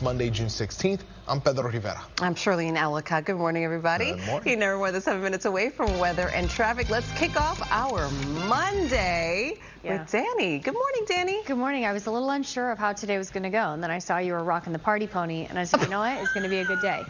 Monday, June 16th. I'm Pedro Rivera. I'm Shirley and Ellicott. Good morning, everybody. Good morning. You're never more than 7 minutes away from weather and traffic. Let's kick off our Monday with Dani. Good morning, Dani. Good morning. I was a little unsure of how today was going to go, and then I saw you were rocking the party pony, and I said, you know what? It's going to be a good day.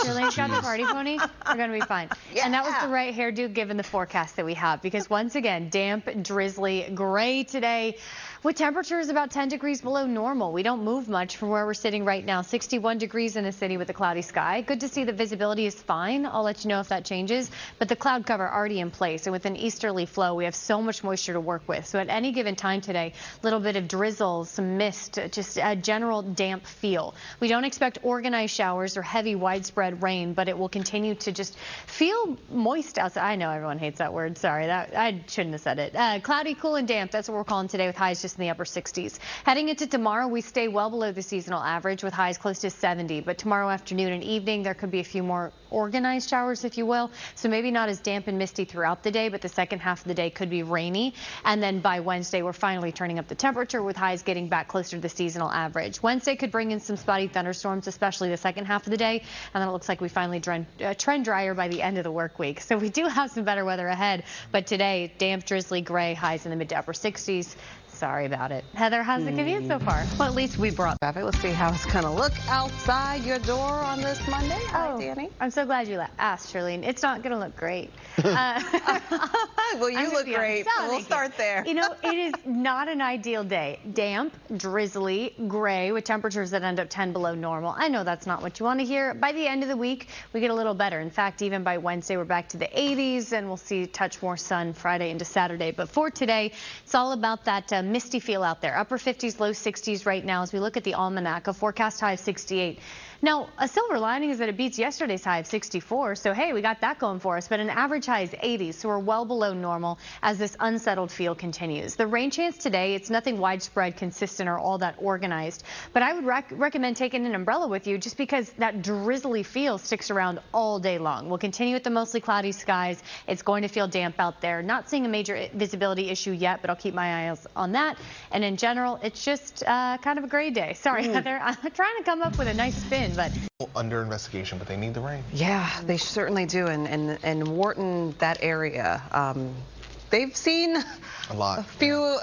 Shirley's got the party pony. We're going to be fine. Yeah. And that was the right hairdo given the forecast that we have, because once again, damp, drizzly, gray today, with temperatures about 10 degrees below normal. We don't move much from where we're sitting right now. 61 degrees in the city with a cloudy sky. Good to see the visibility is fine. I'll let you know if that changes. But the cloud cover already in place. And with an easterly flow, we have so much moisture to work with. So at any given time today, a little bit of drizzle, some mist, just a general damp feel. We don't expect organized showers or heavy widespread rain, but it will continue to just feel moist outside. I know everyone hates that word. Sorry, I shouldn't have said it. Cloudy, cool, and damp. That's what we're calling today with highs just in the upper 60s. Heading into tomorrow, we stay well below the seasonal average with highs close to 70. But tomorrow afternoon and evening, there could be a few more organized showers, if you will. So maybe not as damp and misty throughout the day, but the second half of the day could be rainy. And then by Wednesday, we're finally turning up the temperature with highs getting back closer to the seasonal average. Wednesday could bring in some spotty thunderstorms, especially the second half of the day. And then it looks like we finally trend drier by the end of the work week. So we do have some better weather ahead. But today, damp, drizzly, gray, highs in the mid to upper 60s. Sorry about it. Heather, how's the commute so far? Well, at least we brought traffic. Let's see how it's going to look outside your door on this Monday. Hi, Dani. I'm so glad you asked, Shirley. It's not going to look great. Well, you look great. We'll start there. You know, it is not an ideal day. Damp, drizzly, gray with temperatures that end up 10 below normal. I know that's not what you want to hear. By the end of the week, we get a little better. In fact, even by Wednesday, we're back to the 80s, and we'll see a touch more sun Friday into Saturday. But for today, it's all about that misty feel out there. Upper 50s, low 60s right now as we look at the almanac. A forecast high of 68. Now, a silver lining is that it beats yesterday's high of 64, so hey, we got that going for us, but an average high is 80, so we're well below normal as this unsettled feel continues. The rain chance today, it's nothing widespread, consistent, or all that organized, but I would recommend taking an umbrella with you just because that drizzly feel sticks around all day long. We'll continue with the mostly cloudy skies. It's going to feel damp out there. Not seeing a major visibility issue yet, but I'll keep my eyes on that. And in general, it's just kind of a gray day. Sorry, Heather, I'm trying to come up with a nice spin. But under investigation, but they need the rain. Yeah, they certainly do. And Wharton, that area, they've seen a few,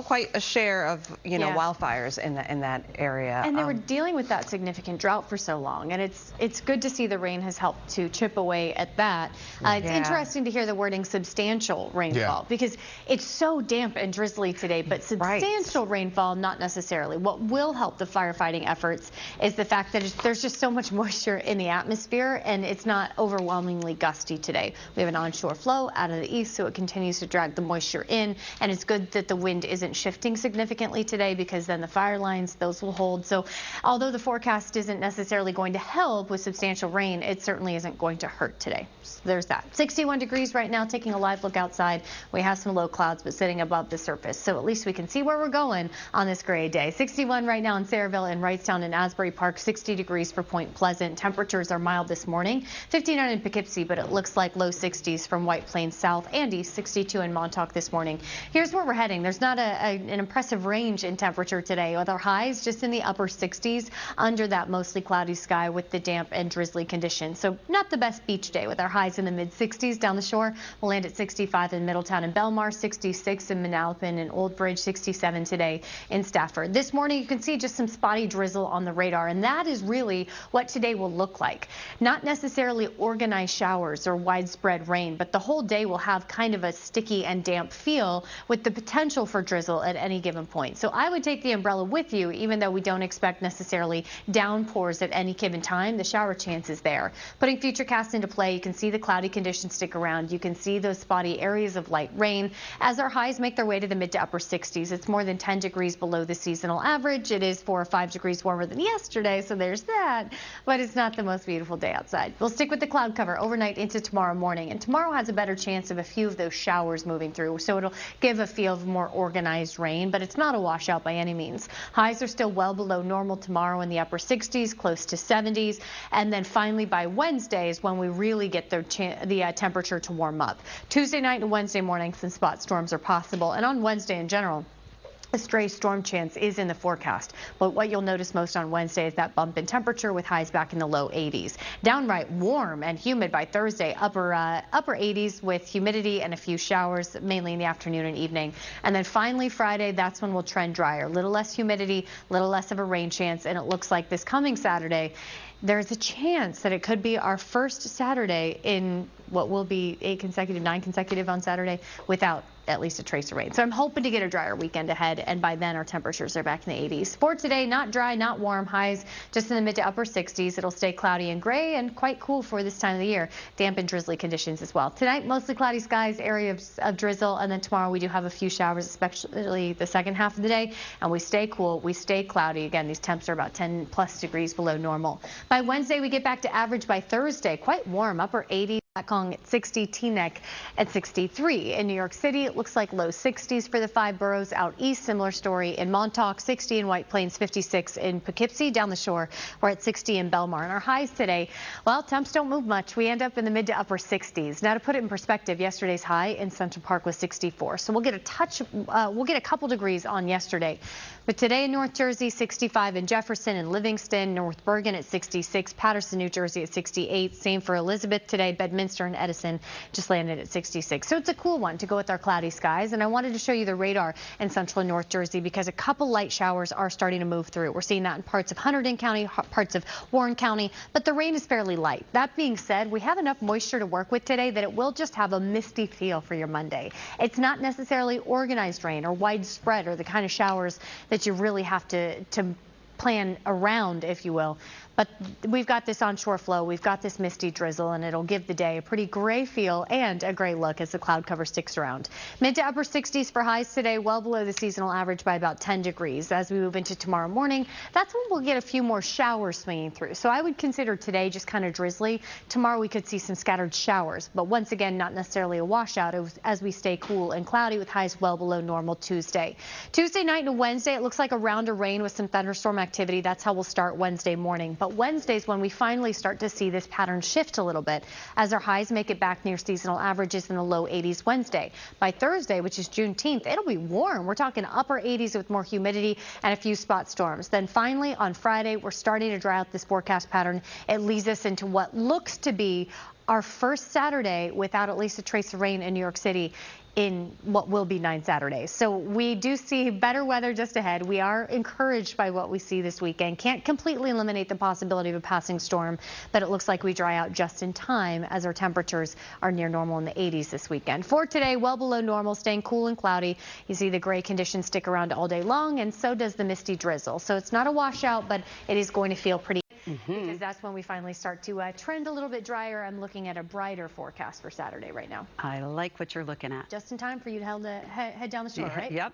quite a share of, wildfires in that area. And they were dealing with that significant drought for so long. And it's good to see the rain has helped to chip away at that. It's interesting to hear the wording substantial rainfall because it's so damp and drizzly today, but substantial rainfall, not necessarily. What will help the firefighting efforts is the fact that there's just so much moisture in the atmosphere and it's not overwhelmingly gusty today. We have an onshore flow out of the east, so it continues to drag the moisture in, and it's good that the wind isn't shifting significantly today because then the fire lines, those will hold. So although the forecast isn't necessarily going to help with substantial rain, it certainly isn't going to hurt today. So there's that. 61 degrees right now, taking a live look outside. We have some low clouds, but sitting above the surface, so at least we can see where we're going on this gray day. 61 right now in Sayreville and Wrightstown and Asbury Park, 60 degrees for Point Pleasant. Temperatures are mild this morning. 59 in Poughkeepsie, but it looks like low 60s from White Plains South and East, 62 in Montauk this morning. Here's where we're heading. There's not an impressive range in temperature today, with our highs just in the upper 60s under that mostly cloudy sky with the damp and drizzly conditions. So not the best beach day with our highs in the mid 60s down the shore. We'll land at 65 in Middletown and Belmar, 66 in Manalapan and Old Bridge, 67 today in Stafford. This morning you can see just some spotty drizzle on the radar, and that is really what today will look like. Not necessarily organized showers or widespread rain, but the whole day will have kind of a sticky and damp feel with the potential for drizzle at any given point. So I would take the umbrella with you, even though we don't expect necessarily downpours at any given time. The shower chance is there. Putting futurecasts into play, you can see the cloudy conditions stick around. You can see those spotty areas of light rain as our highs make their way to the mid to upper 60s. It's more than 10 degrees below the seasonal average. It is 4 or 5 degrees warmer than yesterday, so there's that. But it's not the most beautiful day outside. We'll stick with the cloud cover overnight into tomorrow morning, and tomorrow has a better chance of a few of those showers moving through, so it'll give a feel of more organized rain, but it's not a washout by any means. Highs are still well below normal tomorrow in the upper 60s, close to 70s, and then finally by Wednesday is when we really get the temperature to warm up. Tuesday night and Wednesday morning, some spot storms are possible, and on Wednesday in general, A stray storm chance is in the forecast, but what you'll notice most on Wednesday is that bump in temperature with highs back in the low 80s. Downright warm and humid by Thursday, upper 80s with humidity and a few showers, mainly in the afternoon and evening. And then finally Friday, that's when we'll trend drier. A little less humidity, a little less of a rain chance, and it looks like this coming Saturday, there's a chance that it could be our first Saturday in what will be 9 consecutive on Saturday without at least a trace of rain. So I'm hoping to get a drier weekend ahead, and by then our temperatures are back in the 80s. For today, not dry, not warm, highs just in the mid to upper 60s. It'll stay cloudy and gray and quite cool for this time of the year. Damp and drizzly conditions as well. Tonight, mostly cloudy skies, areas of drizzle, and then tomorrow we do have a few showers, especially the second half of the day, and we stay cool, we stay cloudy. Again, these temps are about 10 plus degrees below normal. By Wednesday, we get back to average. By Thursday, quite warm, upper 80s. Kong at 60, Teaneck at 63. In New York City, it looks like low 60s for the 5 boroughs. Out east, similar story in Montauk, 60 in White Plains, 56 in Poughkeepsie. Down the shore, we're at 60 in Belmar. And our highs today, well, temps don't move much. We end up in the mid to upper 60s. Now, to put it in perspective, yesterday's high in Central Park was 64. So we'll get a couple degrees on yesterday. But today in North Jersey, 65 in Jefferson and Livingston, North Bergen at 66, Paterson, New Jersey at 68. Same for Elizabeth today. Bedminster and Edison just landed at 66. So it's a cool one to go with our cloudy skies. And I wanted to show you the radar in central and North Jersey because a couple light showers are starting to move through. We're seeing that in parts of Hunterdon County, parts of Warren County, but the rain is fairly light. That being said, we have enough moisture to work with today that it will just have a misty feel for your Monday. It's not necessarily organized rain or widespread or the kind of showers that you really have to plan around, if you will. But we've got this onshore flow, we've got this misty drizzle, and it'll give the day a pretty gray feel and a gray look as the cloud cover sticks around. Mid to upper 60s for highs today, well below the seasonal average by about 10 degrees. As we move into tomorrow morning, that's when we'll get a few more showers swinging through. So I would consider today just kind of drizzly. Tomorrow we could see some scattered showers, but once again, not necessarily a washout as we stay cool and cloudy with highs well below normal Tuesday. Tuesday night and Wednesday, it looks like a round of rain with some thunderstorm activity. That's how we'll start Wednesday morning. But Wednesday's when we finally start to see this pattern shift a little bit as our highs make it back near seasonal averages in the low 80s Wednesday. By Thursday, which is Juneteenth, it'll be warm. We're talking upper 80s with more humidity and a few spot storms. Then finally on Friday, we're starting to dry out this forecast pattern. It leads us into what looks to be our first Saturday without at least a trace of rain in New York City in what will be 9 Saturdays. So we do see better weather just ahead. We are encouraged by what we see this weekend. Can't completely eliminate the possibility of a passing storm, but it looks like we dry out just in time as our temperatures are near normal in the 80s this weekend. For today, well below normal, staying cool and cloudy. You see the gray conditions stick around all day long, and so does the misty drizzle. So it's not a washout, but it is going to feel pretty because that's when we finally start to trend a little bit drier. I'm looking at a brighter forecast for Saturday right now. I like what you're looking at. Just in time for you to head down the shore, right? Yep.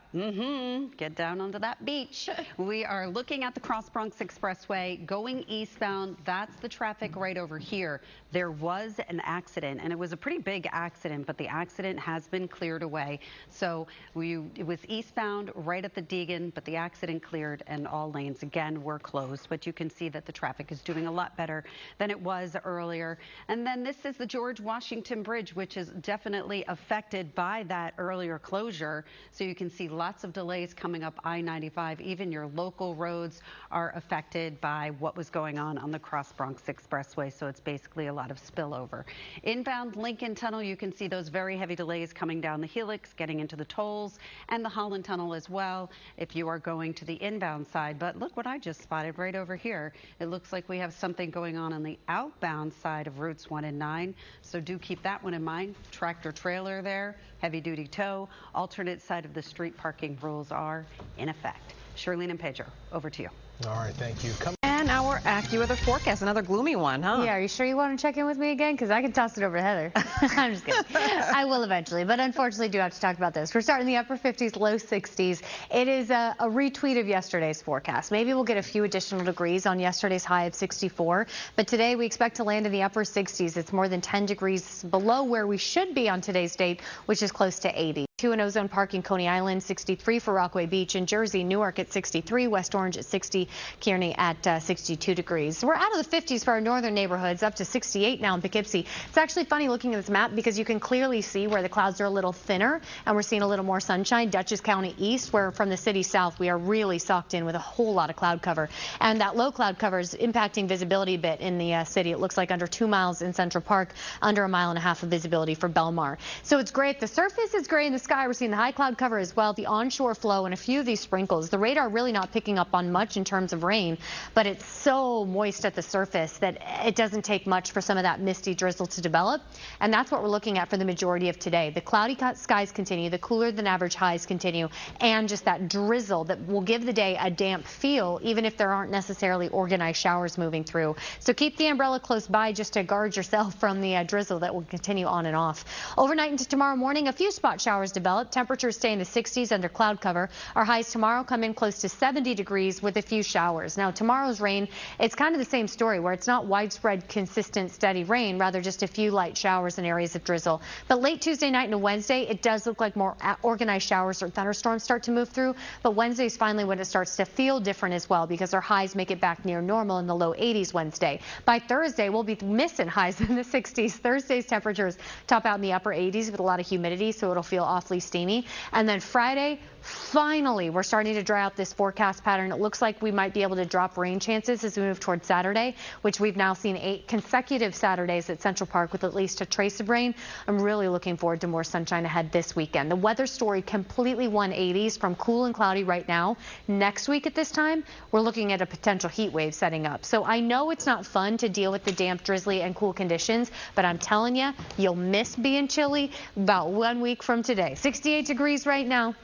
Get down onto that beach. We are looking at the Cross Bronx Expressway going eastbound. That's the traffic right over here. There was an accident, and it was a pretty big accident, but the accident has been cleared away. So it was eastbound right at the Deegan, but the accident cleared and all lanes again were closed. But you can see that the traffic is doing a lot better than it was earlier. And then this is the George Washington Bridge, which is definitely affected by that earlier closure. So you can see lots of delays coming up I-95. Even your local roads are affected by what was going on the Cross Bronx Expressway. So it's basically a lot of spillover. Inbound Lincoln Tunnel, you can see those very heavy delays coming down the Helix, getting into the tolls, and the Holland Tunnel as well if you are going to the inbound side. But look what I just spotted right over here. It looks like we have something going on the outbound side of routes 1 and 9. So do keep that one in mind. Tractor trailer there, heavy duty tow, alternate side of the street parking rules are in effect. Shirlene and Pedro, over to you. All right, thank you. And our AccuWeather forecast, another gloomy one, huh? Yeah, are you sure you want to check in with me again? Because I can toss it over to Heather. I'm just kidding. I will eventually, but unfortunately do have to talk about this. We're starting the upper 50s, low 60s. It is a retweet of yesterday's forecast. Maybe we'll get a few additional degrees on yesterday's high of 64, but today we expect to land in the upper 60s. It's more than 10 degrees below where we should be on today's date, which is close to 80. in Ozone Park in Coney Island, 63 for Rockaway Beach in Jersey, Newark at 63, West Orange at 60, Kearney at 62 degrees. We're out of the 50s for our northern neighborhoods, up to 68 now in Poughkeepsie. It's actually funny looking at this map because you can clearly see where the clouds are a little thinner and we're seeing a little more sunshine. Dutchess County east, where from the city south we are really socked in with a whole lot of cloud cover. And that low cloud cover is impacting visibility a bit in the city. It looks like under 2 miles in Central Park, under 1.5 miles of visibility for Belmar. So it's great. The surface is gray in the sky. We're seeing the high cloud cover as well, the onshore flow, and a few of these sprinkles. The radar really not picking up on much in terms of rain, but it's so moist at the surface that it doesn't take much for some of that misty drizzle to develop. And that's what we're looking at for the majority of today. The cloudy skies continue, the cooler than average highs continue, and just that drizzle that will give the day a damp feel, even if there aren't necessarily organized showers moving through. So keep the umbrella close by just to guard yourself from the drizzle that will continue on and off. Overnight into tomorrow morning, a few spot showers develop. Temperatures stay in the 60s under cloud cover. Our highs tomorrow come in close to 70 degrees with a few showers. Now, tomorrow's rain, it's kind of the same story where it's not widespread, consistent, steady rain, rather just a few light showers and areas of drizzle. But late Tuesday night into Wednesday, it does look like more organized showers or thunderstorms start to move through. But Wednesday's finally when it starts to feel different as well because our highs make it back near normal in the low 80s Wednesday. By Thursday, we'll be missing highs in the 60s. Thursday's temperatures top out in the upper 80s with a lot of humidity, so it'll feel awfully steamy. And then Friday, finally, we're starting to dry out this forecast pattern. It looks like we might be able to drop rain chances as we move towards Saturday, which we've now seen 8 consecutive Saturdays at Central Park with at least a trace of rain. I'm really looking forward to more sunshine ahead this weekend. The weather story completely 180s from cool and cloudy right now. Next week at this time, we're looking at a potential heat wave setting up. So I know it's not fun to deal with the damp, drizzly, and cool conditions, but I'm telling you, you'll miss being chilly about 1 week from today. 68 degrees right now.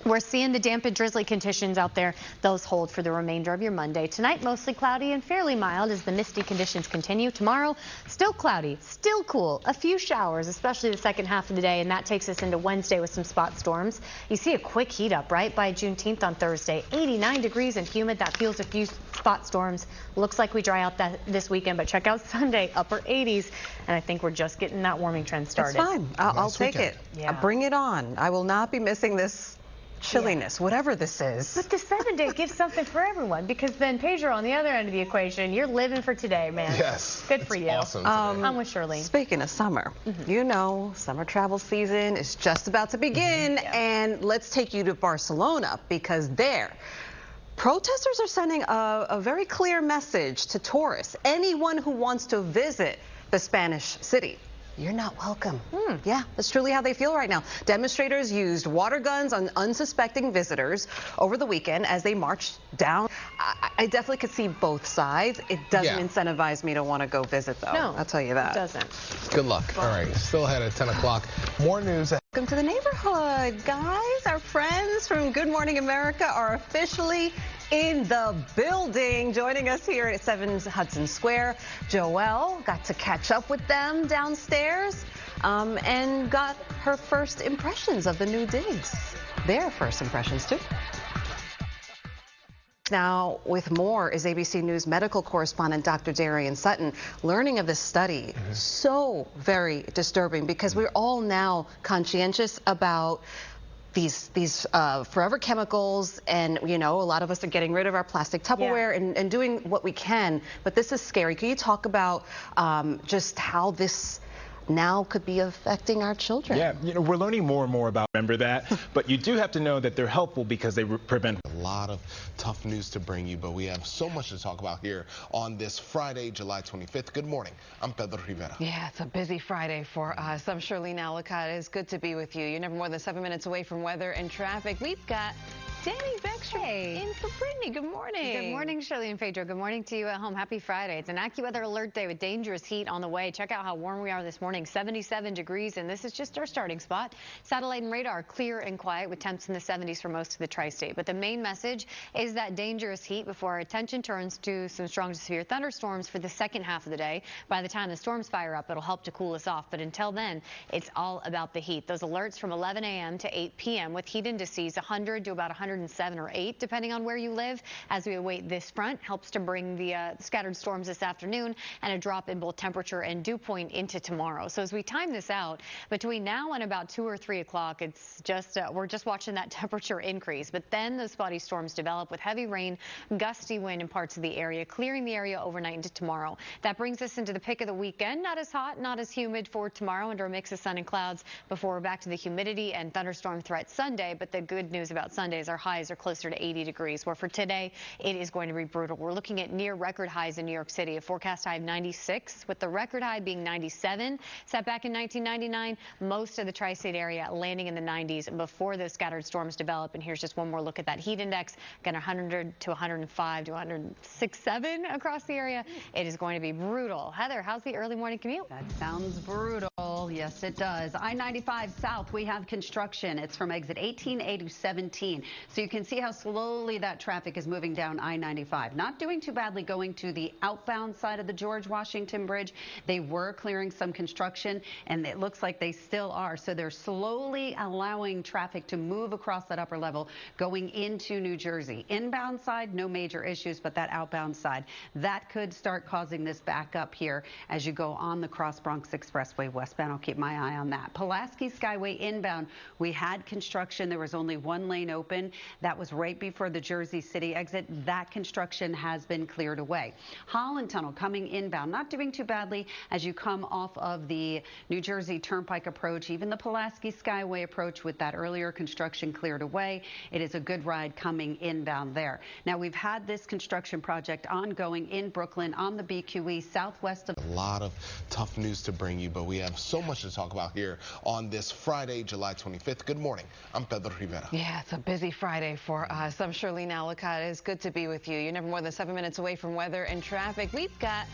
We're seeing the damp and drizzly conditions out there. Those hold for the remainder of your Monday. Tonight, mostly cloudy and fairly mild as the misty conditions continue. Tomorrow, still cloudy, still cool. A few showers, especially the second half of the day, and that takes us into Wednesday with some spot storms. You see a quick heat up, right, by Juneteenth on Thursday. 89 degrees and humid. That fuels a few spot storms. Looks like we dry out this weekend, but check out Sunday, upper 80s. And I think we're just getting that warming trend started. It's fine. I'll take it. Yeah. Bring it on. I will not be missing this chilliness, whatever this is. But the 7 day gives something for everyone because then Pedro on the other end of the equation, you're living for today, man. Yes. Good for you. Awesome. I'm with Shirley. Speaking of summer, you know, summer travel season is just about to begin, and let's take you to Barcelona because there, protesters are sending a very clear message to tourists, anyone who wants to visit the Spanish city. You're not welcome. Yeah, that's truly how they feel right now. Demonstrators used water guns on unsuspecting visitors over the weekend as they marched down. I definitely could see both sides. It doesn't incentivize me to want to go visit, though. No, I'll tell you that. It doesn't. Good luck. All right, still ahead at 10 o'clock. More news. Welcome to the neighborhood, guys. Our friends from Good Morning America are officially in the building. Joining us here at 7 Hudson Square, Joelle got to catch up with them downstairs and got her first impressions of the new digs. Their first impressions, too. Now, with more is ABC News medical correspondent Dr. Darian Sutton. Learning of this study, so very disturbing because we're all now conscientious about these forever chemicals, and you know, a lot of us are getting rid of our plastic Tupperware and doing what we can, but this is scary. Can you talk about just how this now could be affecting our children? Yeah, you know, we're learning more and more about, remember that, but you do have to know that they're helpful because they prevent. A lot of tough news to bring you, but we have so much to talk about here on this Friday, July 25th. Good morning. I'm Pedro Rivera. Yeah, it's a busy Friday for us. I'm Shirley Nalicat. It's good to be with you. You're never more than 7 minutes away from weather and traffic. We've got Dani Beckstrom in for Brittany. Good morning. Good morning, Shirley and Pedro. Good morning to you at home. Happy Friday. It's an AccuWeather alert day with dangerous heat on the way. Check out how warm we are this morning. 77 degrees, and this is just our starting spot. Satellite and radar clear and quiet with temps in the 70s for most of the tri-state. But the main message is that dangerous heat before our attention turns to some strong to severe thunderstorms for the second half of the day. By the time the storms fire up, it'll help to cool us off. But until then, it's all about the heat. Those alerts from 11 a.m. to 8 p.m. with heat indices 100 to about 100 107 or 8, depending on where you live, as we await this front. Helps to bring the scattered storms this afternoon and a drop in both temperature and dew point into tomorrow. So as we time this out, between now and about 2 or 3 o'clock, it's just we're just watching that temperature increase. But then those spotty storms develop with heavy rain, gusty wind in parts of the area, clearing the area overnight into tomorrow. That brings us into the pick of the weekend. Not as hot, not as humid for tomorrow under a mix of sun and clouds before we're back to the humidity and thunderstorm threat Sunday. But the good news about Sunday is our highs are closer to 80 degrees, where for today it is going to be brutal. We're looking at near record highs in New York City, a forecast high of 96, with the record high being 97. Set back in 1999, most of the tri-state area landing in the 90s before those scattered storms develop. And here's just one more look at that heat index. Again, 100 to 105 to 106.7 across the area. It is going to be brutal. Heather, how's the early morning commute? That sounds brutal. Yes, it does. I-95 south, we have construction. It's from exit 18A to 17. So you can see how slowly that traffic is moving down I-95. Not doing too badly going to the outbound side of the George Washington Bridge. They were clearing some construction, and it looks like they still are. So they're slowly allowing traffic to move across that upper level going into New Jersey. Inbound side, no major issues, but that outbound side, that could start causing this back up here as you go on the Cross Bronx Expressway westbound. I'll keep my eye on that. Pulaski Skyway inbound, we had construction. There was only one lane open. That was right before the Jersey City exit. That construction has been cleared away. Holland Tunnel coming inbound, not doing too badly as you come off of the New Jersey Turnpike approach, even the Pulaski Skyway approach with that earlier construction cleared away. It is a good ride coming inbound there. Now, we've had this construction project ongoing in Brooklyn on the BQE southwest of. A lot of tough news to bring you, but we have so much to talk about here on this Friday, July 25th. Good morning. I'm Pedro Rivera. Yeah, it's a busy Friday for us. I'm Shirlene Alicott. It's good to be with you. You're never more than 7 minutes away from weather and traffic. We've got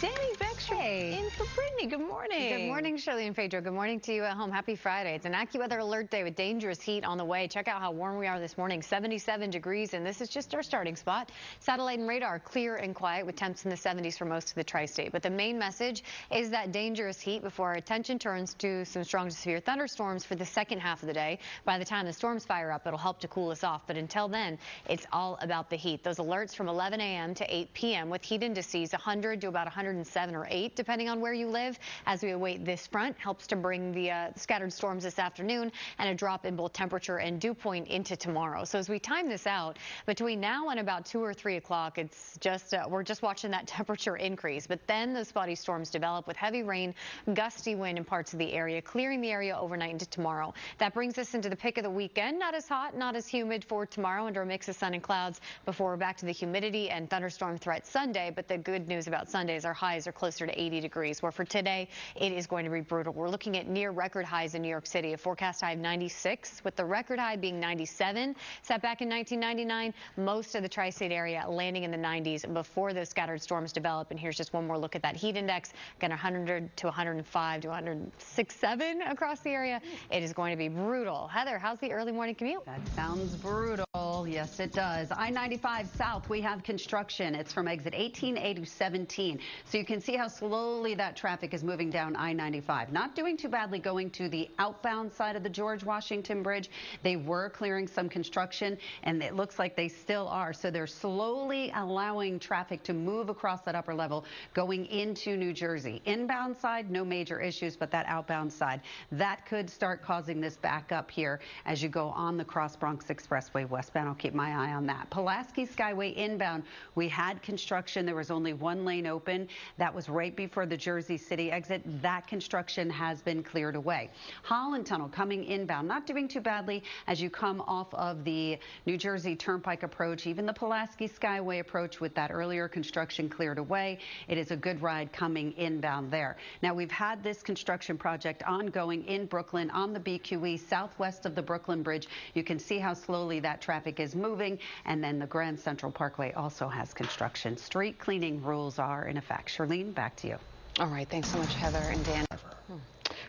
Dani Beckstrom in for Brittany. Good morning. Good morning, Shirley and Pedro. Good morning to you at home. Happy Friday. It's an AccuWeather alert day with dangerous heat on the way. Check out how warm we are this morning, 77 degrees, and this is just our starting spot. Satellite and radar clear and quiet with temps in the 70s for most of the tri-state. But the main message is that dangerous heat before our attention turns to some strong to severe thunderstorms for the second half of the day. By the time the storms fire up, it'll help to cool us off. But until then, it's all about the heat. Those alerts from 11 a.m. to 8 p.m. with heat indices 100 to about 107 or 8, depending on where you live, as we await this front. Helps to bring the scattered storms this afternoon and a drop in both temperature and dew point into tomorrow. So as we time this out, between now and about 2 or 3 o'clock, it's just we're just watching that temperature increase. But then those spotty storms develop with heavy rain, gusty wind in parts of the area, clearing the area overnight into tomorrow. That brings us into the pick of the weekend. Not as hot, not as humid for tomorrow under a mix of sun and clouds before we're back to the humidity and thunderstorm threat Sunday. But the good news about Sunday is our highs are closer to 80 degrees, where for today it is going to be brutal. We're looking at near record highs in New York City, a forecast high of 96, with the record high being 97. Set back in 1999, most of the tri-state area landing in the 90s before those scattered storms develop. And here's just one more look at that heat index. Again, 100 to 105 to 106.7 across the area. It is going to be brutal. Heather, how's the early morning commute? That sounds brutal. Yes, it does. I-95 south, we have construction. It's from exit 18A to 17. So you can see how slowly that traffic is moving down I-95. Not doing too badly going to the outbound side of the George Washington Bridge. They were clearing some construction, and it looks like they still are. So they're slowly allowing traffic to move across that upper level going into New Jersey. Inbound side, no major issues, but that outbound side, that could start causing this back up here as you go on the Cross Bronx Expressway westbound. I'll keep my eye on that. Pulaski Skyway inbound, we had construction. There was only one lane open. That was right before the Jersey City exit. That construction has been cleared away. Holland Tunnel coming inbound, not doing too badly as you come off of the New Jersey Turnpike approach, even the Pulaski Skyway approach with that earlier construction cleared away. It is a good ride coming inbound there. Now, we've had this construction project ongoing in Brooklyn on the BQE southwest of the Brooklyn Bridge. You can see how slowly that traffic is moving, and then the Grand Central Parkway also has construction. Street cleaning rules are in effect. Shirlene, back to you. All right. Thanks so much, Heather and Dan.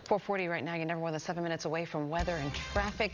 4:40 right now. You're never more than 7 minutes away from weather and traffic.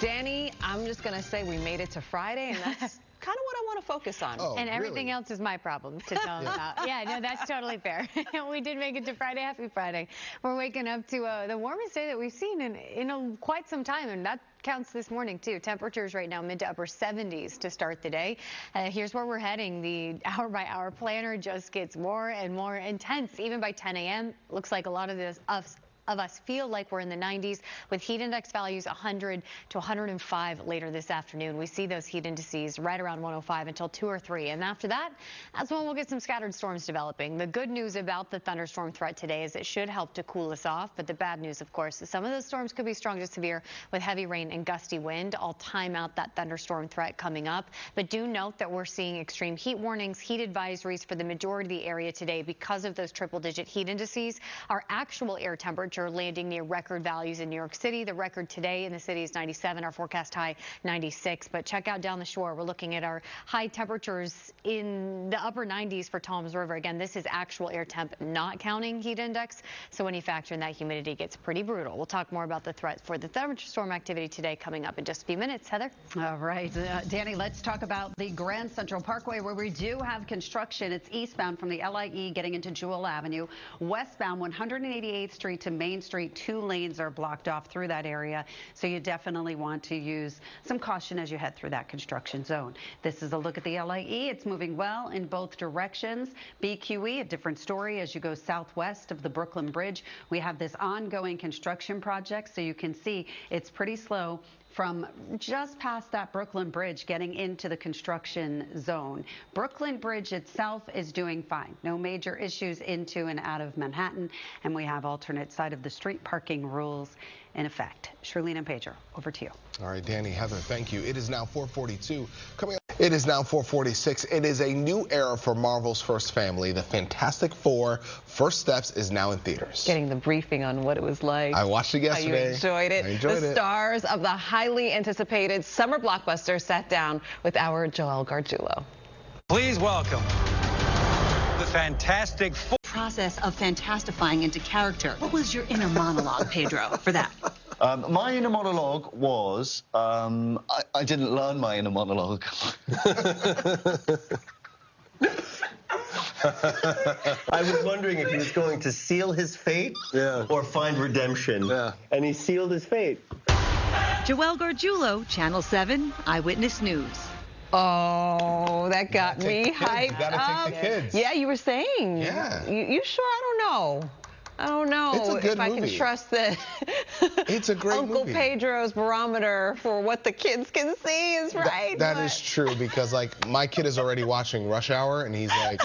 Danny, I'm just going to say we made it to Friday, and that's kind of what I want to focus on. Oh, and everything really? else is my problem to tell them about. Yeah, no, that's totally fair. We did make it to Friday. Happy Friday. We're waking up to the warmest day that we've seen in quite some time, and that counts this morning too. Temperatures right now mid to upper 70s to start the day. Here's where we're heading. The hour-by-hour planner just gets more and more intense. Even by 10 a.m., looks like a lot of us feel like we're in the 90s with heat index values 100 to 105 later this afternoon. We see those heat indices right around 105 until 2 or 3. And after that, that's when we'll get some scattered storms developing. The good news about the thunderstorm threat today is it should help to cool us off. But the bad news, of course, is some of those storms could be strong to severe with heavy rain and gusty wind. I'll time out that thunderstorm threat coming up. But do note that we're seeing extreme heat warnings, heat advisories for the majority of the area today because of those triple-digit heat indices. Our actual air temperature landing near record values in New York City. The record today in the city is 97, our forecast high 96. But check out down the shore. We're looking at our high temperatures in the upper 90s for Toms River. Again, this is actual air temp, not counting heat index. So when you factor in that humidity, it gets pretty brutal. We'll talk more about the threat for the thunderstorm activity today coming up in just a few minutes. Heather? All right. Danny, let's talk about the Grand Central Parkway where we do have construction. It's eastbound from the LIE getting into Jewel Avenue. Westbound 188th Street to Main Street, 2 lanes are blocked off through that area. So you definitely want to use some caution as you head through that construction zone. This is a look at the LIE. It's moving well in both directions. BQE, a different story as you go southwest of the Brooklyn Bridge. We have this ongoing construction project, so you can see it's pretty slow from just past that Brooklyn Bridge getting into the construction zone. Brooklyn Bridge itself is doing fine. No major issues into and out of Manhattan, and we have alternate side of the street parking rules in effect. Shirlene and Pedro, over to you. All right, Danny, Heather, thank you. It is now 4:42. Coming up, it is now 4:46. It is a new era for Marvel's first family. The Fantastic Four First Steps is now in theaters. Getting the briefing on what it was like. I watched it yesterday. You enjoyed it. I enjoyed the it. Stars of the highly anticipated summer blockbuster sat down with our Joel Gargiulo. Please welcome the Fantastic Four. Process of fantastifying into character. What was your inner monologue, Pedro, for that? My inner monologue was, I didn't learn my inner monologue. I was wondering if he was going to seal his fate or find redemption. And he sealed his fate. Joel Gargiulo, Channel 7, Eyewitness News. Oh, that got me hyped You gotta up. take the kids. Yeah, you were saying. Yeah. You sure? I don't know. I don't know It's a good if I movie. can trust that. It's a great Uncle movie. Pedro's barometer for what the kids can see is right. That is true, because like my kid is already watching Rush Hour and he's like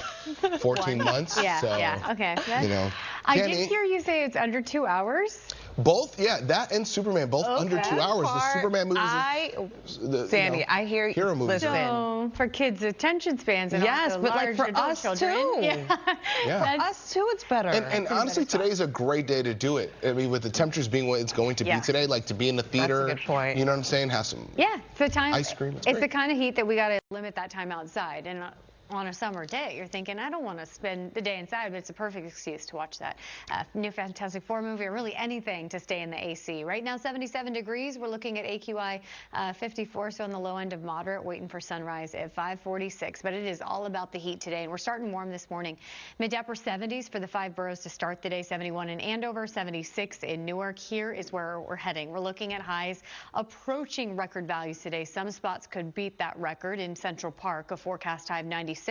14 months. Yeah, so, yeah, okay. You know, I Danny, did hear you say it's under 2 hours. both, that and Superman, both under 2 hours. The Superman movies, Sandy, I hear you. hero movies. Listen. So for kids' attention spans and Yes, also but like large for adult us children. too. Yeah. Yeah. For us too, it's better. And honestly, today's a great day to do it. I mean, with the temperatures being what it's going to be today, like to be in the theater. That's a good point. You know what I'm saying? Have some Yeah, it's the time. ice cream. It's the kind of heat that we got to limit that time outside. And on a summer day, you're thinking, I don't want to spend the day inside, but it's a perfect excuse to watch that new Fantastic Four movie, or really anything to stay in the AC. Right now, 77 degrees. We're looking at AQI 54, so on the low end of moderate, waiting for sunrise at 5:46. But it is all about the heat today, and we're starting warm this morning. Mid to upper 70s for the 5 boroughs to start the day. 71 in Andover, 76 in Newark. Here is where we're heading. We're looking at highs approaching record values today. Some spots could beat that record. In Central Park, a forecast high of 96.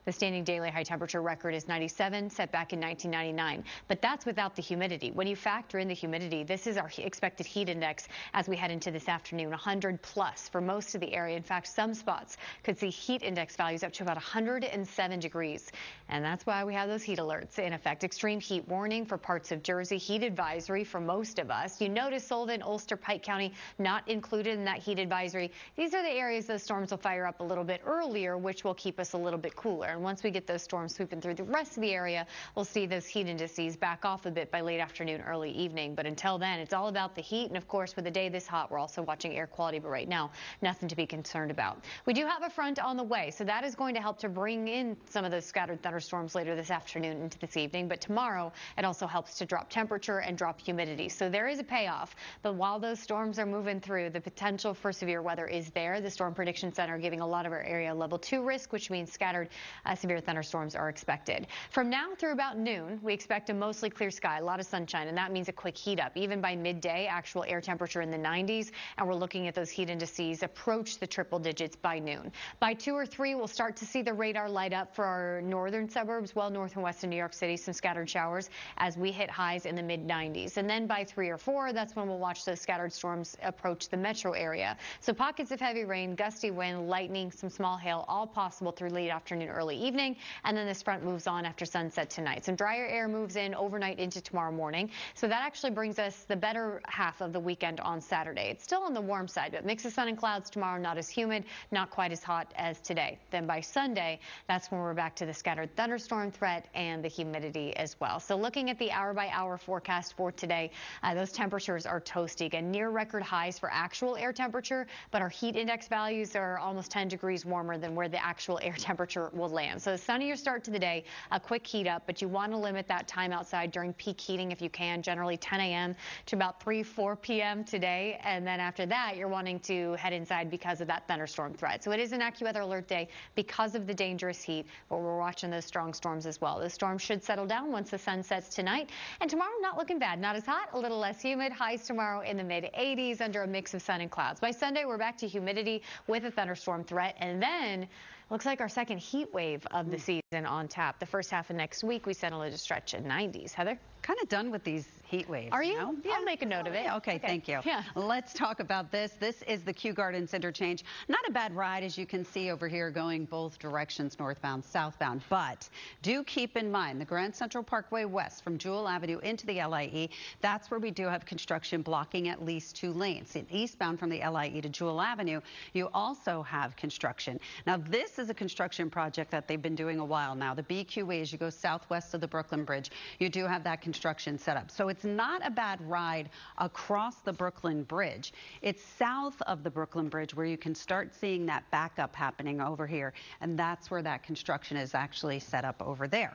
The standing daily high temperature record is 97, set back in 1999. But that's without the humidity. When you factor in the humidity, this is our expected heat index as we head into this afternoon, 100 plus for most of the area. In fact, some spots could see heat index values up to about 107 degrees. And that's why we have those heat alerts in effect. Extreme heat warning for parts of Jersey, heat advisory for most of us. You notice Sullivan, Ulster, Pike County not included in that heat advisory. These are the areas those storms will fire up a little bit earlier, which will keep us a little little bit cooler. And once we get those storms sweeping through the rest of the area, we'll see those heat indices back off a bit by late afternoon, early evening. But until then, it's all about the heat. And of course, with a day this hot, we're also watching air quality. But right now, nothing to be concerned about. We do have a front on the way, so that is going to help to bring in some of those scattered thunderstorms later this afternoon into this evening. But tomorrow, it also helps to drop temperature and drop humidity. So there is a payoff. But while those storms are moving through, the potential for severe weather is there. The Storm Prediction Center giving a lot of our area level 2 risk, which means scattered severe thunderstorms are expected. From now through about noon, we expect a mostly clear sky, a lot of sunshine, and that means a quick heat up. Even by midday, actual air temperature in the 90s, and we're looking at those heat indices approach the triple digits by noon. By 2 or 3, we'll start to see the radar light up for our northern suburbs, well north and west of New York City, some scattered showers as we hit highs in the mid-90s. And then by 3 or 4, that's when we'll watch those scattered storms approach the metro area. So pockets of heavy rain, gusty wind, lightning, some small hail, all possible through late afternoon, early evening. And then this front moves on after sunset tonight. Some drier air moves in overnight into tomorrow morning. So that actually brings us the better half of the weekend on Saturday. It's still on the warm side, but mix of sun and clouds tomorrow, not as humid, not quite as hot as today. Then by Sunday, that's when we're back to the scattered thunderstorm threat and the humidity as well. So looking at the hour-by-hour forecast for today, those temperatures are toasty. Again, near record highs for actual air temperature, but our heat index values are almost 10 degrees warmer than where the actual air temperature will land. So a sunnier start to the day, a quick heat up, but you want to limit that time outside during peak heating if you can, generally 10 a.m. to about 4 p.m. today. And then after that, you're wanting to head inside because of that thunderstorm threat. So it is an AccuWeather alert day because of the dangerous heat, but we're watching those strong storms as well. The storm should settle down once the sun sets tonight. And tomorrow, not looking bad. Not as hot, a little less humid. Highs tomorrow in the mid-80s under a mix of sun and clouds. By Sunday, we're back to humidity with a thunderstorm threat. And then looks like our second heat wave of the season on tap. The first half of next week, we settle at a stretch of 90s. Heather? Kind of done with these heat waves. Are you? No? Yeah, I'll make a note of it. Okay, thank you. Yeah. Let's talk about this. This is the Kew Gardens interchange. Not a bad ride, as you can see over here, going both directions, northbound, southbound. But do keep in mind the Grand Central Parkway west from Jewel Avenue into the LIE. That's where we do have construction blocking at least 2 lanes. And eastbound from the LIE to Jewel Avenue, you also have construction. Now, this is a construction project that they've been doing a while now. The BQE, as you go southwest of the Brooklyn Bridge, you do have that construction set up. So it's not a bad ride across the Brooklyn Bridge. It's south of the Brooklyn Bridge where you can start seeing that backup happening over here. And that's where that construction is actually set up over there.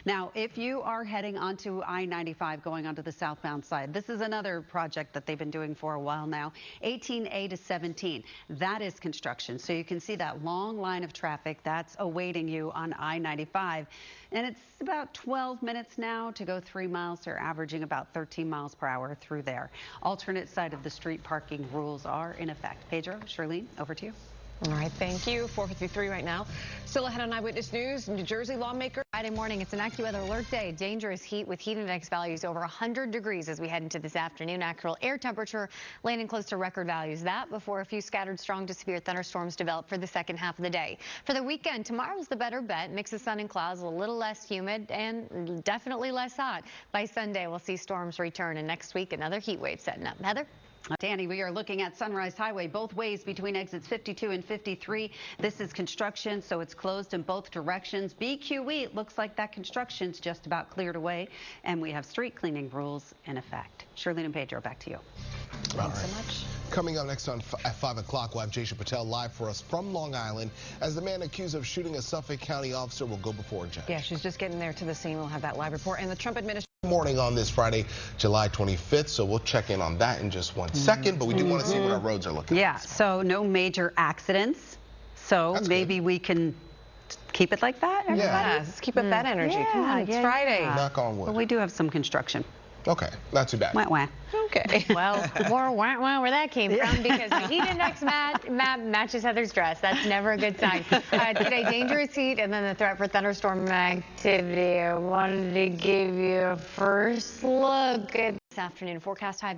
Now, if you are heading onto I-95 going onto the southbound side, this is another project that they've been doing for a while now. 18A to 17, that is construction. So you can see that long line of traffic that's awaiting you on I-95. And it's about 12 minutes now to go 3 miles. They're averaging about 13 miles per hour through there. Alternate side of the street parking rules are in effect. Pedro, Charlene, over to you. All right, thank you. 4:53 right now. Still ahead on Eyewitness News, New Jersey lawmaker. Friday morning, it's an AccuWeather alert day. Dangerous heat with heat index values over 100 degrees as we head into this afternoon. Actual air temperature landing close to record values. That before a few scattered strong to severe thunderstorms develop for the second half of the day. For the weekend, tomorrow's the better bet. Mix of sun and clouds, a little less humid and definitely less hot. By Sunday, we'll see storms return. And next week, another heat wave setting up. Heather? Danny, we are looking at Sunrise Highway both ways between exits 52 and 53. This is construction, so it's closed in both directions. BQE, it looks like that construction's just about cleared away, and we have street cleaning rules in effect. Shirlene and Pedro, back to you. Thanks so much. Coming up next at 5 o'clock, we'll have Jaisha Patel live for us from Long Island as the man accused of shooting a Suffolk County officer will go before a judge. Yeah, she's just getting there to the scene. We'll have that live report. And the Trump administration. Morning on this Friday, July 25th, so we'll check in on that in just 1 second, but we do want to see what our roads are looking like. Like. So no major accidents, so that's maybe good. We can keep it like that, everybody? Yeah, let's keep up that energy. Yeah, come on, it's Friday. Knock on wood. But we do have some construction. Okay, not too bad. Wah, wah. Okay. Well, more where that came from because the heat index map matches Heather's dress. That's never a good sign. Today, dangerous heat and then the threat for thunderstorm activity. I wanted to give you a first look at this afternoon forecast high.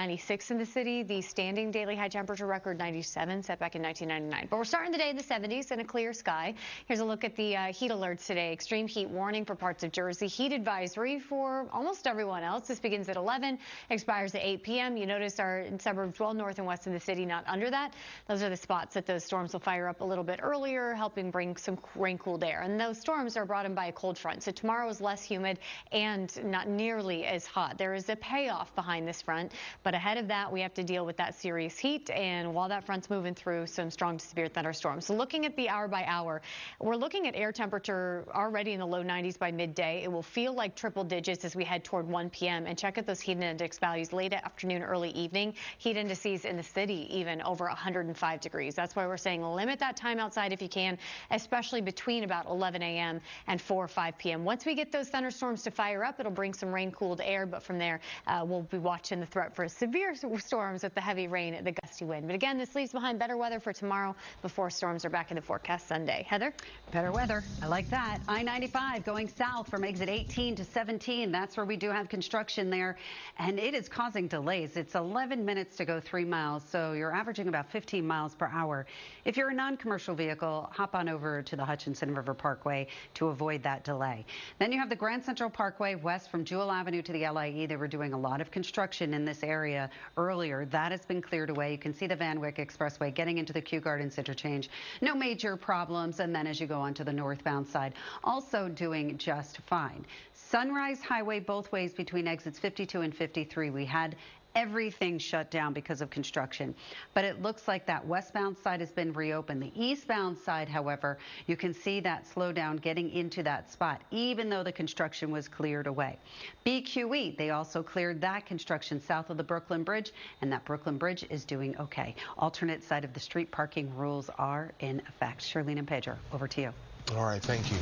96 in the city. The standing daily high temperature record 97, set back in 1999. But we're starting the day in the 70s and a clear sky. Here's a look at the heat alerts today. Extreme heat warning for parts of Jersey. Heat advisory for almost everyone else. This begins at 11, expires at 8 p.m. You notice our suburbs well north and west of the city not under that. Those are the spots that those storms will fire up a little bit earlier, helping bring some rain-cooled air. And those storms are brought in by a cold front. So tomorrow is less humid and not nearly as hot. There is a payoff behind this front, but ahead of that, we have to deal with that serious heat. And while that front's moving through, some strong to severe thunderstorms. So looking at the hour by hour, we're looking at air temperature already in the low 90s by midday. It will feel like triple digits as we head toward 1 p.m. And check out those heat index values late afternoon, early evening. Heat indices in the city even over 105 degrees. That's why we're saying limit that time outside if you can, especially between about 11 a.m. and 4 or 5 p.m. Once we get those thunderstorms to fire up, it'll bring some rain-cooled air, but from there, we'll be watching the threat for severe storms with the heavy rain, the gusty wind. But again, this leaves behind better weather for tomorrow before storms are back in the forecast Sunday. Heather? Better weather. I like that. I-95 going south from exit 18 to 17. That's where we do have construction there, and it is causing delays. It's 11 minutes to go 3 miles, so you're averaging about 15 miles per hour. If you're a non-commercial vehicle, hop on over to the Hutchinson River Parkway to avoid that delay. Then you have the Grand Central Parkway west from Jewel Avenue to the LIE. They were doing a lot of construction in this area earlier. That has been cleared away. You can see the Van Wyck Expressway getting into the Kew Gardens interchange. No major problems. And then as you go onto the northbound side, also doing just fine. Sunrise Highway both ways between exits 52 and 53. We had everything shut down because of construction, but it looks like that westbound side has been reopened. The eastbound side, however, you can see that slowdown getting into that spot, even though the construction was cleared away. BQE, they also cleared that construction south of the Brooklyn Bridge, and that Brooklyn Bridge is doing okay. Alternate side of the street parking rules are in effect. Shirlene and Pedro, over to you. All right, thank you.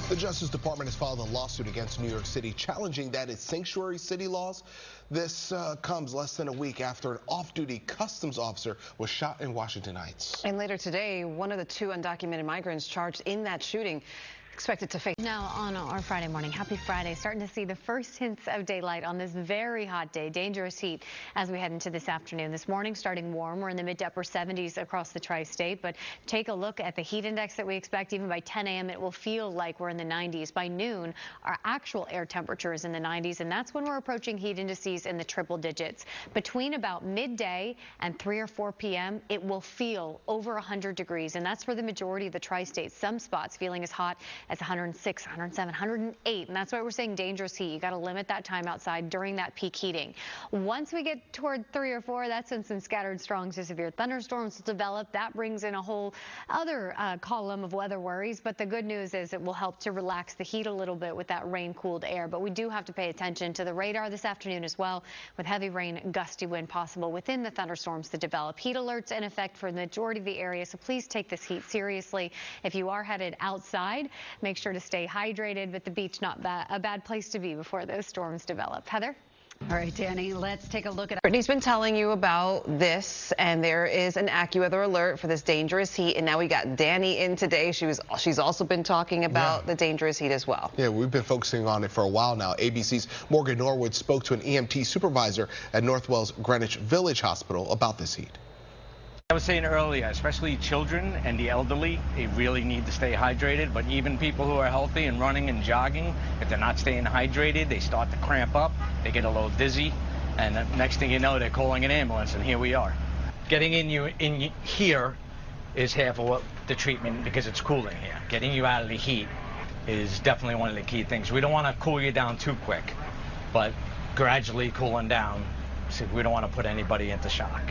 The Justice Department has filed a lawsuit against New York City challenging that its sanctuary city laws. This comes less than a week after an off-duty customs officer was shot in Washington Heights. And later today, one of the 2 undocumented migrants charged in that shooting expected to face. Now on our Friday morning, happy Friday, starting to see the first hints of daylight on this very hot day. Dangerous heat as we head into this afternoon. This morning starting warm. We're in the mid to upper 70s across the tri-state, but take a look at the heat index that we expect. Even by 10 a.m. it will feel like we're in the 90s. By noon, our actual air temperature is in the 90s, and that's when we're approaching heat indices in the triple digits. Between about midday and 3 or 4 p.m. it will feel over 100 degrees, and that's for the majority of the tri-state. Some spots feeling as hot as 106, 107, 108, and that's why we're saying dangerous heat. You got to limit that time outside during that peak heating. Once we get toward 3 or 4, that's when some scattered strong to severe thunderstorms will develop. That brings in a whole other column of weather worries, but the good news is it will help to relax the heat a little bit with that rain-cooled air. But we do have to pay attention to the radar this afternoon as well, with heavy rain, gusty wind possible within the thunderstorms that develop. Heat alerts in effect for the majority of the area, so please take this heat seriously. If you are headed outside, make sure to stay hydrated, but the beach not a bad place to be before those storms develop. Heather? All right, Danny, let's take a look at... Brittany's been telling you about this, and there is an AccuWeather alert for this dangerous heat, and now we got Dani in today. She's also been talking about the dangerous heat as well. Yeah, we've been focusing on it for a while now. ABC's Morgan Norwood spoke to an EMT supervisor at Northwell's Greenwich Village Hospital about this heat. I was saying earlier, especially children and the elderly, they really need to stay hydrated. But even people who are healthy and running and jogging, if they're not staying hydrated, they start to cramp up, they get a little dizzy, and the next thing you know, they're calling an ambulance, and here we are. Getting in here is half of what the treatment, because it's cooling here. Getting you out of the heat is definitely one of the key things. We don't want to cool you down too quick, but gradually cooling down, so we don't want to put anybody into shock.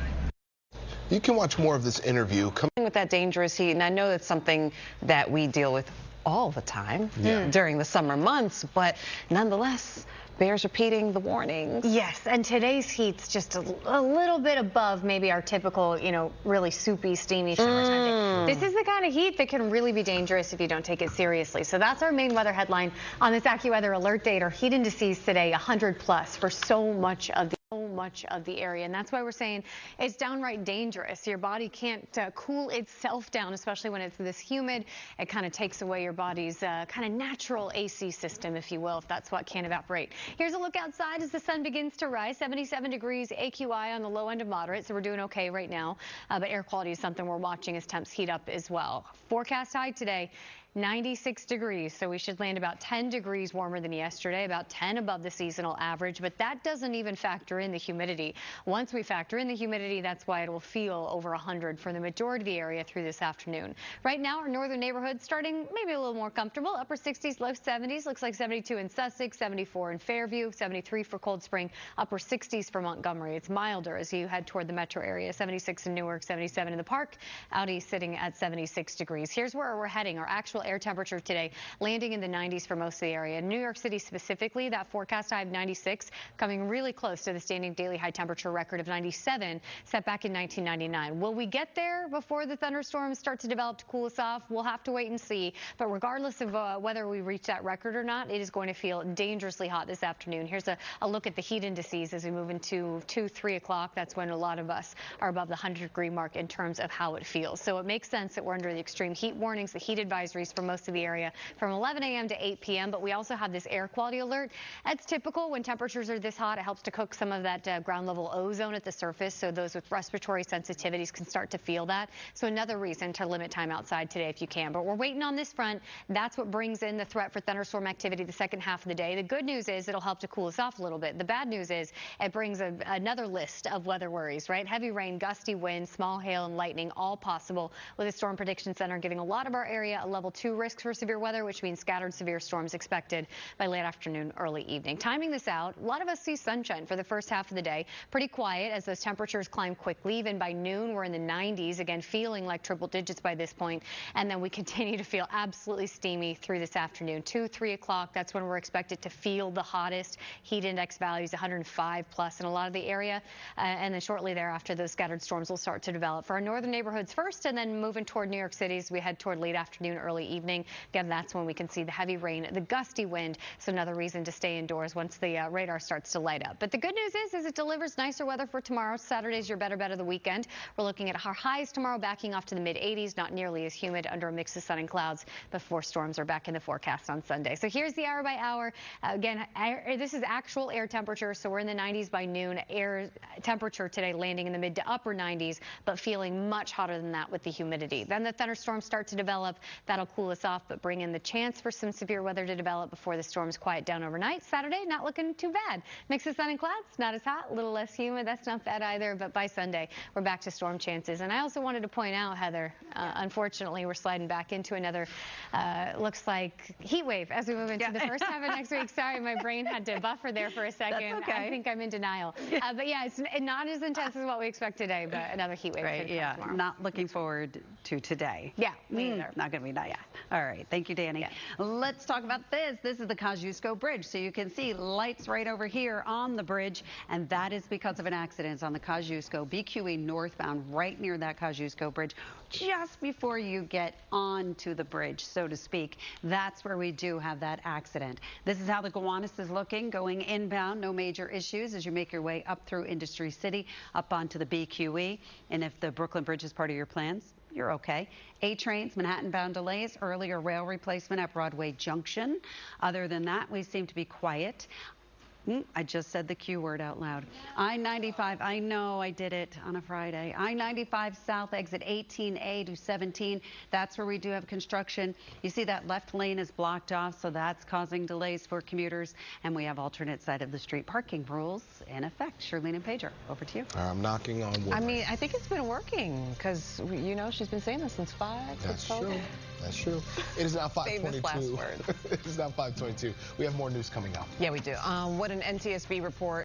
You can watch more of this interview. With that dangerous heat, and I know that's something that we deal with all the time during the summer months, but nonetheless, bears repeating the warnings. Yes, and today's heat's just a little bit above maybe our typical, really soupy, steamy summertime day. This is the kind of heat that can really be dangerous if you don't take it seriously. So that's our main weather headline on this AccuWeather alert date. Our heat indices today 100 plus for so much of the much of the area. And that's why we're saying it's downright dangerous. Your body can't cool itself down, especially when it's this humid. It kind of takes away your body's kind of natural AC system, if you will, if that's what can evaporate. Here's a look outside as the sun begins to rise. 77 degrees AQI on the low end of moderate, so we're doing okay right now. But air quality is something we're watching as temps heat up as well. Forecast high today, 96 degrees, so we should land about 10 degrees warmer than yesterday, about 10 above the seasonal average, but that doesn't even factor in the humidity. Once we factor in the humidity, that's why it will feel over 100 for the majority of the area through this afternoon. Right now, our northern neighborhood starting maybe a little more comfortable, upper 60s, low 70s, looks like 72 in Sussex, 74 in Fairview, 73 for Cold Spring, upper 60s for Montgomery. It's milder as you head toward the metro area, 76 in Newark, 77 in the Park, out east sitting at 76 degrees. Here's where we're heading. Our actual air temperature today landing in the 90s for most of the area. New York City specifically, that forecast high of 96 coming really close to the standing daily high temperature record of 97 set back in 1999. Will we get there before the thunderstorms start to develop to cool us off? We'll have to wait and see. But regardless of whether we reach that record or not, it is going to feel dangerously hot this afternoon. Here's a look at the heat indices as we move into 2, 3 o'clock. That's when a lot of us are above the 100-degree mark in terms of how it feels. So it makes sense that we're under the extreme heat warnings, the heat advisories for most of the area from 11 a.m. to 8 p.m. But we also have this air quality alert. That's typical when temperatures are this hot. It helps to cook some of that ground level ozone at the surface, so those with respiratory sensitivities can start to feel that. So another reason to limit time outside today if you can. But we're waiting on this front. That's what brings in the threat for thunderstorm activity the second half of the day. The good news is it'll help to cool us off a little bit. The bad news is it brings another list of weather worries, right? Heavy rain, gusty wind, small hail, and lightning, all possible, with the Storm Prediction Center giving a lot of our area a level 2 risk for severe weather, which means scattered severe storms expected by late afternoon, early evening. Timing this out, a lot of us see sunshine for the first half of the day. Pretty quiet as those temperatures climb quickly. Even by noon, we're in the 90s, again, feeling like triple digits by this point. And then we continue to feel absolutely steamy through this afternoon. 2, 3 o'clock, that's when we're expected to feel the hottest. Heat index values 105 plus in a lot of the area. And then shortly thereafter, those scattered storms will start to develop for our northern neighborhoods first, and then moving toward New York City as we head toward late afternoon, early evening. Again, that's when we can see the heavy rain, the gusty wind. So another reason to stay indoors once the radar starts to light up. But the good news is it delivers nicer weather for tomorrow. Saturday's your better bet of the weekend. We're looking at our highs tomorrow backing off to the mid-80s, not nearly as humid under a mix of sun and clouds before storms are back in the forecast on Sunday. So here's the hour by hour. Again, this is actual air temperature, so we're in the 90s by noon. Air temperature today landing in the mid to upper 90s, but feeling much hotter than that with the humidity. Then the thunderstorms start to develop. That'll cool us off, but bring in the chance for some severe weather to develop before the storms quiet down overnight. Saturday, not looking too bad. Mix of sun and clouds, not as hot, a little less humid. That's not bad either, but by Sunday, we're back to storm chances. And I also wanted to point out, Heather, unfortunately, we're sliding back into another, looks like, heat wave as we move into the first half of next week. Sorry, my brain had to buffer there for a second. That's okay. I think I'm in denial. But yeah, it's not as intense as what we expect today, but another heat wave. Right, yeah. Tomorrow. Not looking forward to today. Yeah, me either. Not going to be nice. Yeah. All right. Thank you, Dani. Yeah. Let's talk about this. This is the Kosciuszko Bridge. So you can see lights right over here on the bridge, and that is because of an accident on the Kosciuszko BQE northbound right near that Kosciuszko Bridge, just before you get onto the bridge, so to speak. That's where we do have that accident. This is how the Gowanus is looking going inbound. No major issues as you make your way up through Industry City, up onto the BQE. And if the Brooklyn Bridge is part of your plans, you're okay. 8 trains, Manhattan-bound delays, earlier rail replacement at Broadway Junction. Other than that, we seem to be quiet. I just said the Q word out loud. I-95, I know I did it on a Friday. I-95 south exit 18A to 17. That's where we do have construction. You see that left lane is blocked off, so that's causing delays for commuters. And we have alternate side of the street parking rules in effect. Shirlene and Pedro, over to you. I'm knocking on wood. I mean, I think it's been working because, you know, she's been saying this since 5. That's true. That's true. It is now 5:22. It is now 5:22. We have more news coming up. Yeah, we do. What an NTSB report